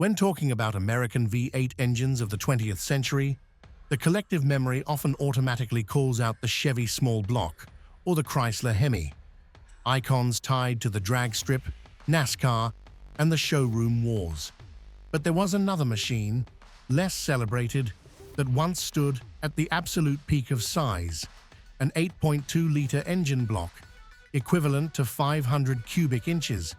When talking about American V8 engines of the 20th century, the collective memory often automatically calls out the Chevy small block or the Chrysler Hemi, icons tied to the drag strip, NASCAR, and the showroom wars. But there was another machine, less celebrated, that once stood at the absolute peak of size, an 8.2-liter engine block, equivalent to 500 cubic inches,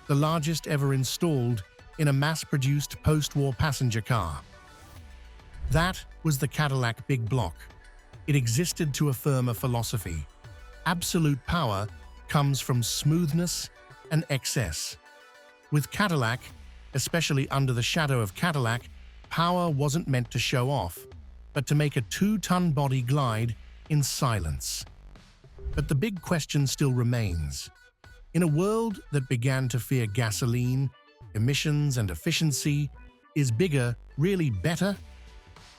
the largest ever installed in a mass-produced post-war passenger car. That was the Cadillac Big Block. It existed to affirm a philosophy. Absolute power comes from smoothness and excess. With Cadillac, especially under the shadow of Cadillac, power wasn't meant to show off, but to make a 2-ton body glide in silence. But the big question still remains. In a world that began to fear gasoline, emissions, and efficiency, is bigger really better?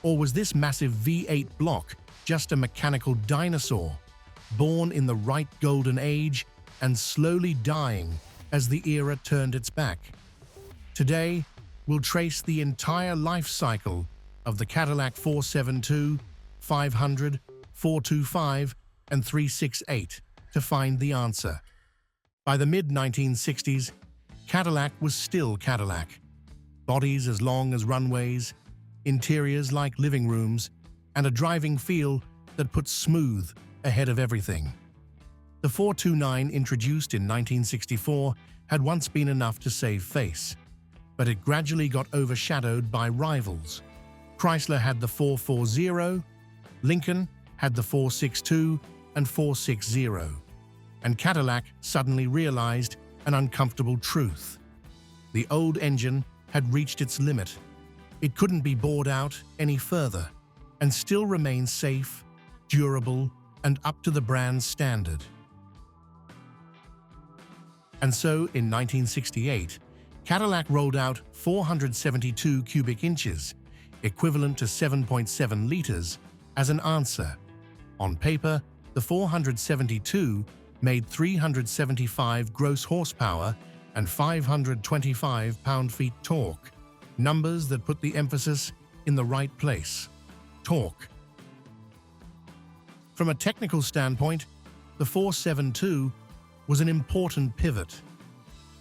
Or was this massive V8 block just a mechanical dinosaur, born in the right golden age and slowly dying as the era turned its back? Today, we'll trace the entire life cycle of the Cadillac 472, 500, 425, and 368 to find the answer. By the mid-1960s, Cadillac was still Cadillac. Bodies as long as runways, interiors like living rooms, and a driving feel that put smooth ahead of everything. The 429, introduced in 1964, had once been enough to save face, but it gradually got overshadowed by rivals. Chrysler had the 440, Lincoln had the 462 and 460, and Cadillac suddenly realized an uncomfortable truth. The old engine had reached its limit. It couldn't be bored out any further and still remain safe, durable, and up to the brand's standard. And so, in 1968, Cadillac rolled out 472 cubic inches, equivalent to 7.7 liters, as an answer. On paper, the 472 made 375 gross horsepower and 525 pound-feet torque, numbers that put the emphasis in the right place: torque. From a technical standpoint, the 472 was an important pivot.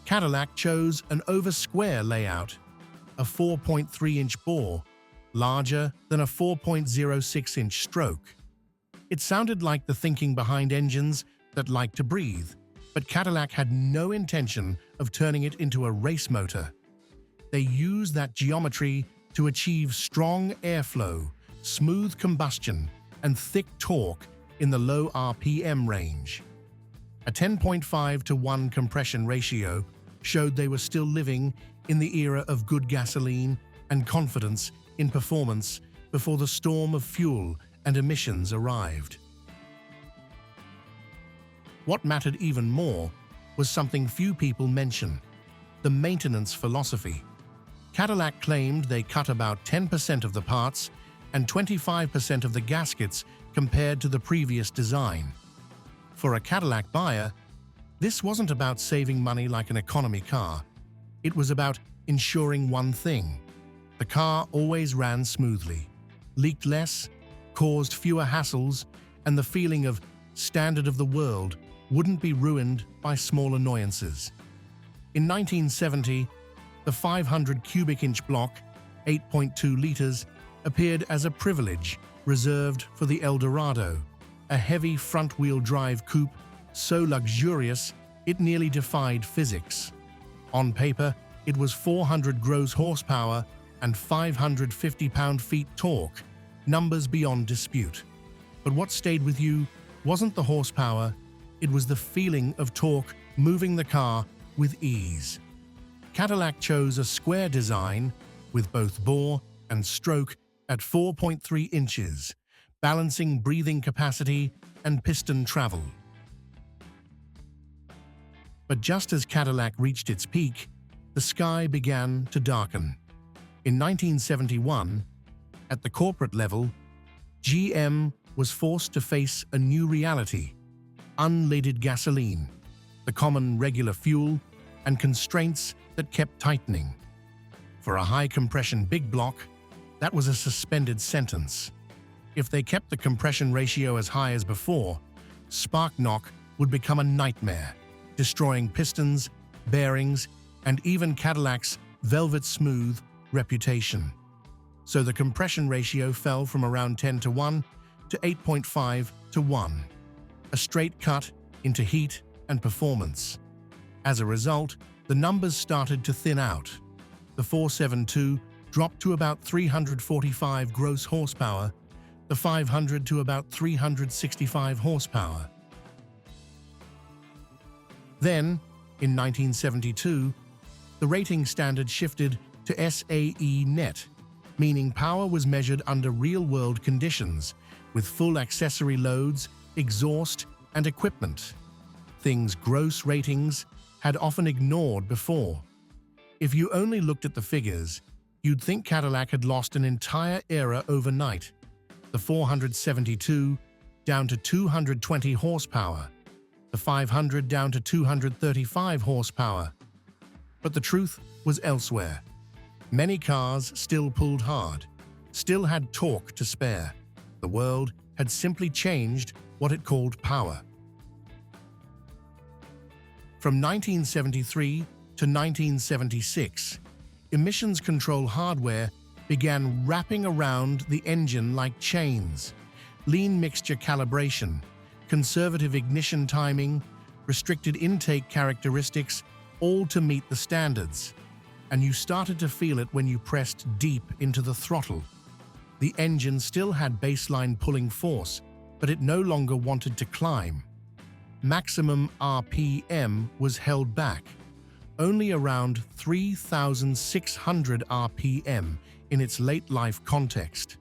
Cadillac chose an over-square layout, a 4.3-inch bore, larger than a 4.06-inch stroke. It sounded like the thinking behind engines that like to breathe, but Cadillac had no intention of turning it into a race motor. They used that geometry to achieve strong airflow, smooth combustion, and thick torque in the low RPM range. A 10.5-to-1 compression ratio showed they were still living in the era of good gasoline and confidence in performance before the storm of fuel and emissions arrived. What mattered even more was something few people mention: the maintenance philosophy. Cadillac claimed they cut about 10% of the parts and 25% of the gaskets compared to the previous design. For a Cadillac buyer, this wasn't about saving money like an economy car. It was about ensuring one thing: the car always ran smoothly, leaked less, caused fewer hassles, and the feeling of standard of the world wouldn't be ruined by small annoyances. In 1970, the 500 cubic inch block, 8.2 liters, appeared as a privilege reserved for the Eldorado, a heavy front-wheel drive coupe so luxurious it nearly defied physics. On paper, it was 400 gross horsepower and 550 pound-feet torque, numbers beyond dispute. But what stayed with you wasn't the horsepower, it was the feeling of torque moving the car with ease. Cadillac chose a square design with both bore and stroke at 4.3 inches, balancing breathing capacity and piston travel. But just as Cadillac reached its peak, the sky began to darken. In 1971, at the corporate level, GM was forced to face a new reality: unleaded gasoline, the common regular fuel, and constraints that kept tightening. For a high-compression big block, that was a suspended sentence. If they kept the compression ratio as high as before, spark knock would become a nightmare, destroying pistons, bearings, and even Cadillac's velvet-smooth reputation. So the compression ratio fell from around 10:1 to 8.5 to 1, a straight cut into heat and performance. As a result, the numbers started to thin out. The 472 dropped to about 345 gross horsepower, the 500 to about 365 horsepower. Then, in 1972, the rating standard shifted to SAE net, meaning power was measured under real-world conditions, with full accessory loads, exhaust, and equipment. Things gross ratings had often ignored before. If you only looked at the figures, you'd think Cadillac had lost an entire era overnight. The 472 down to 220 horsepower, the 500 down to 235 horsepower. But the truth was elsewhere. Many cars still pulled hard, still had torque to spare. The world had simply changed what it called power. From 1973 to 1976, emissions control hardware began wrapping around the engine like chains. Lean mixture calibration, conservative ignition timing, restricted intake characteristics, all to meet the standards. And you started to feel it when you pressed deep into the throttle. The engine still had baseline pulling force, but it no longer wanted to climb. Maximum RPM was held back, only around 3,600 RPM in its late-life context.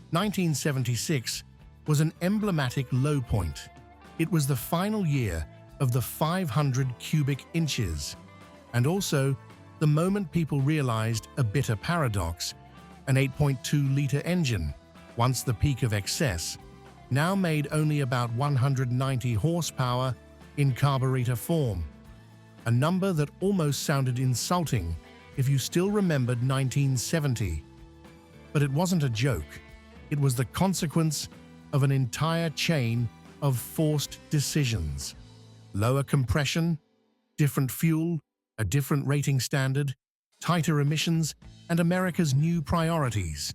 1976 was an emblematic low point. It was the final year of the 500 cubic inches, and also the moment people realized a bitter paradox: an 8.2-liter engine, once the peak of excess, now made only about 190 horsepower in carburetor form, a number that almost sounded insulting if you still remembered 1970. But it wasn't a joke. It was the consequence of an entire chain of forced decisions. Lower compression, different fuel, a different rating standard, tighter emissions, and America's new priorities.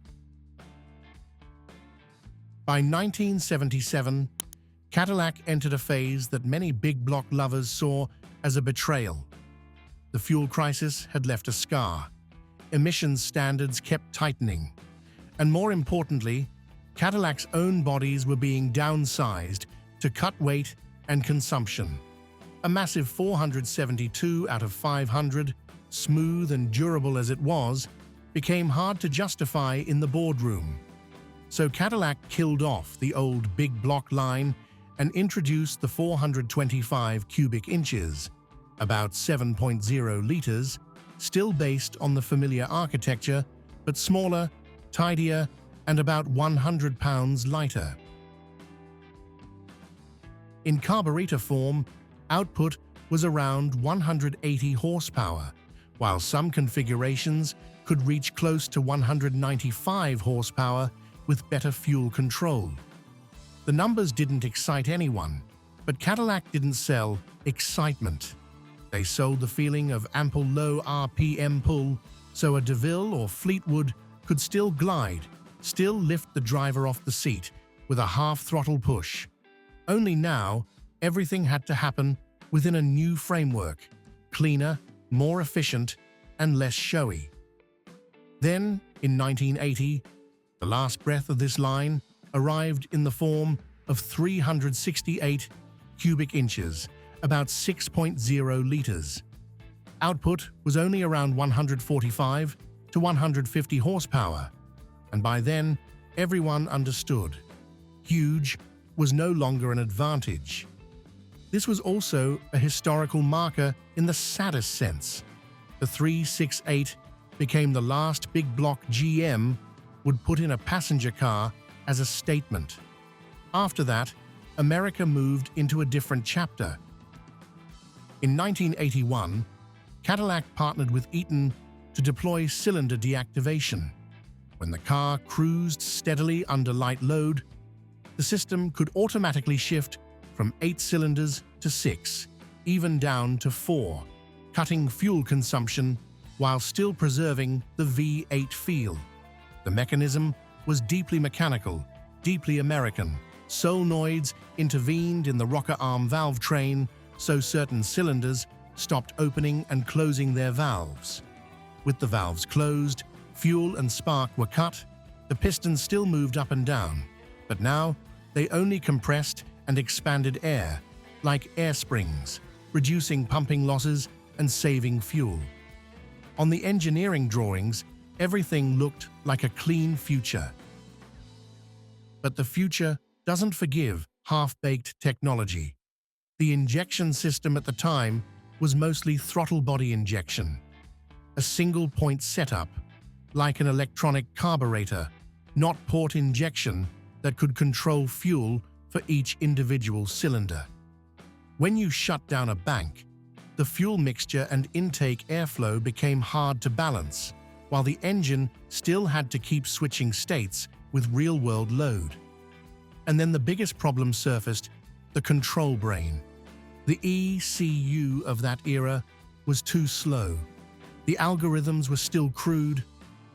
By 1977, Cadillac entered a phase that many big block lovers saw as a betrayal. The fuel crisis had left a scar. Emissions standards kept tightening. And more importantly, Cadillac's own bodies were being downsized to cut weight and consumption. A massive 472 out of 500, smooth and durable as it was, became hard to justify in the boardroom. So Cadillac killed off the old big block line and introduced the 425 cubic inches, about 7.0 liters, still based on the familiar architecture, but smaller, tidier, and about 100 pounds lighter. In carburetor form, output was around 180 horsepower, while some configurations could reach close to 195 horsepower with better fuel control. The numbers didn't excite anyone, but Cadillac didn't sell excitement. They sold the feeling of ample low RPM pull, so a DeVille or Fleetwood could still glide, still lift the driver off the seat with a half-throttle push. Only now, everything had to happen within a new framework, cleaner, more efficient, and less showy. Then, in 1980, the last breath of this line arrived in the form of 368 cubic inches, about 6.0 liters. Output was only around 145 to 150 horsepower, and by then, everyone understood. Huge was no longer an advantage. This was also a historical marker in the saddest sense. The 368 became the last big block GM would put in a passenger car as a statement. After that, America moved into a different chapter. In 1981, Cadillac partnered with Eaton to deploy cylinder deactivation. When the car cruised steadily under light load, the system could automatically shift from 8 cylinders to 6, even down to 4, cutting fuel consumption while still preserving the V8 feel. The mechanism was deeply mechanical, deeply American. Solenoids intervened in the rocker arm valve train, so certain cylinders stopped opening and closing their valves. With the valves closed, fuel and spark were cut. The pistons still moved up and down, but now they only compressed and expanded air, like air springs, reducing pumping losses and saving fuel. On the engineering drawings, everything looked like a clean future. But the future doesn't forgive half-baked technology. The injection system at the time was mostly throttle body injection, a single-point setup, like an electronic carburetor, not port injection that could control fuel for each individual cylinder. When you shut down a bank, the fuel mixture and intake airflow became hard to balance, while the engine still had to keep switching states with real-world load. And then the biggest problem surfaced: the control brain. The ECU of that era was too slow. The algorithms were still crude,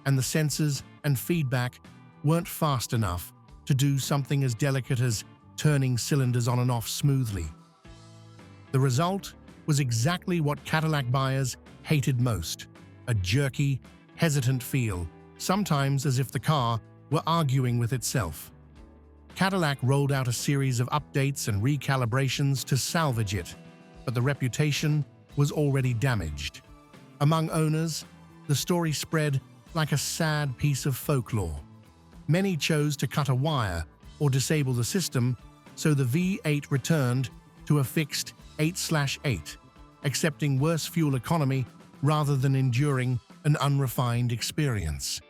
and the sensors and feedback weren't fast enough to do something as delicate as turning cylinders on and off smoothly. The result was exactly what Cadillac buyers hated most: a jerky, hesitant feel, sometimes as if the car were arguing with itself. Cadillac rolled out a series of updates and recalibrations to salvage it, but the reputation was already damaged. Among owners, the story spread like a sad piece of folklore. Many chose to cut a wire or disable the system, so the V8 returned to a fixed 8/8, accepting worse fuel economy rather than enduring an unrefined experience.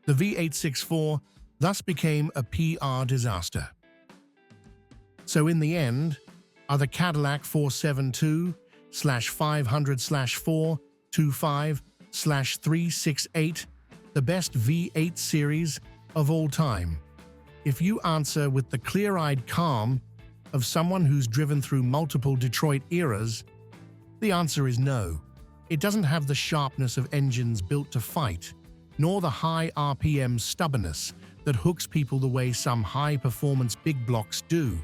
The V864 thus became a PR disaster. So in the end, are the Cadillac 472/500/425/368 the best V8 series of all time? If you answer with the clear-eyed calm of someone who's driven through multiple Detroit eras, the answer is no. It doesn't have the sharpness of engines built to fight, nor the high RPM stubbornness that hooks people the way some high-performance big blocks do.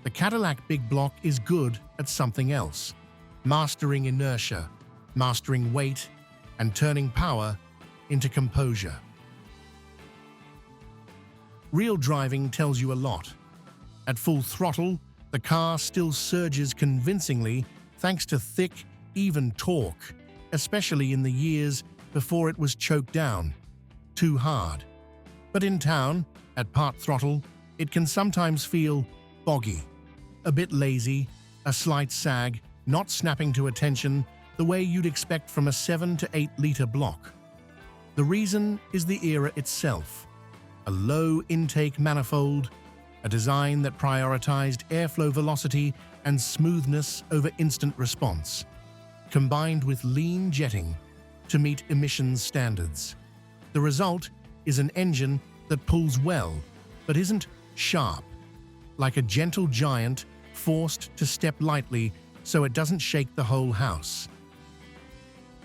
The Cadillac Big Block is good at something else: mastering inertia, mastering weight, and turning power into composure. Real driving tells you a lot. At full throttle, the car still surges convincingly thanks to thick, even torque, especially in the years before it was choked down too hard. But in town, at part throttle, it can sometimes feel boggy, a bit lazy, a slight sag, not snapping to attention the way you'd expect from a 7 to 8 liter block. The reason is the era itself: a low intake manifold, a design that prioritized airflow velocity and smoothness over instant response, combined with lean jetting to meet emissions standards. The result is an engine that pulls well, but isn't sharp, like a gentle giant forced to step lightly so it doesn't shake the whole house.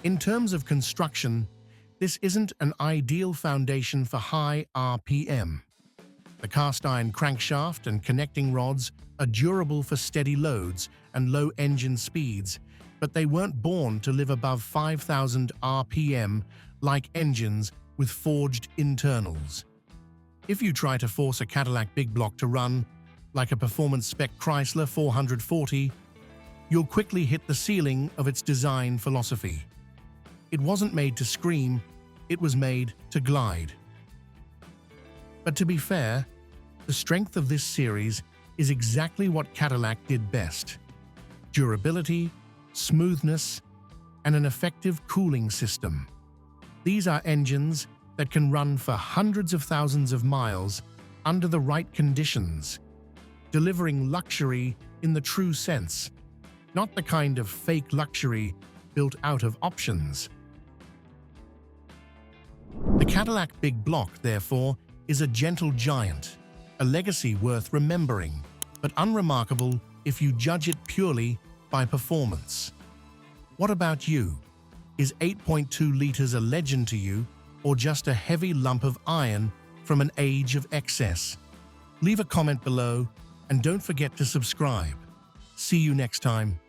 In terms of construction, this isn't an ideal foundation for high RPM. The cast-iron crankshaft and connecting rods are durable for steady loads and low engine speeds, but they weren't born to live above 5,000 RPM like engines with forged internals. If you try to force a Cadillac Big Block to run like a performance-spec Chrysler 440, you'll quickly hit the ceiling of its design philosophy. It wasn't made to scream, it was made to glide. But to be fair, the strength of this series is exactly what Cadillac did best: durability, smoothness, and an effective cooling system. These are engines that can run for hundreds of thousands of miles under the right conditions, delivering luxury in the true sense, not the kind of fake luxury built out of options. The Cadillac Big Block, therefore, is a gentle giant, a legacy worth remembering, but unremarkable if you judge it purely by performance. What about you? Is 8.2 liters a legend to you, or just a heavy lump of iron from an age of excess? Leave a comment below and don't forget to subscribe. See you next time.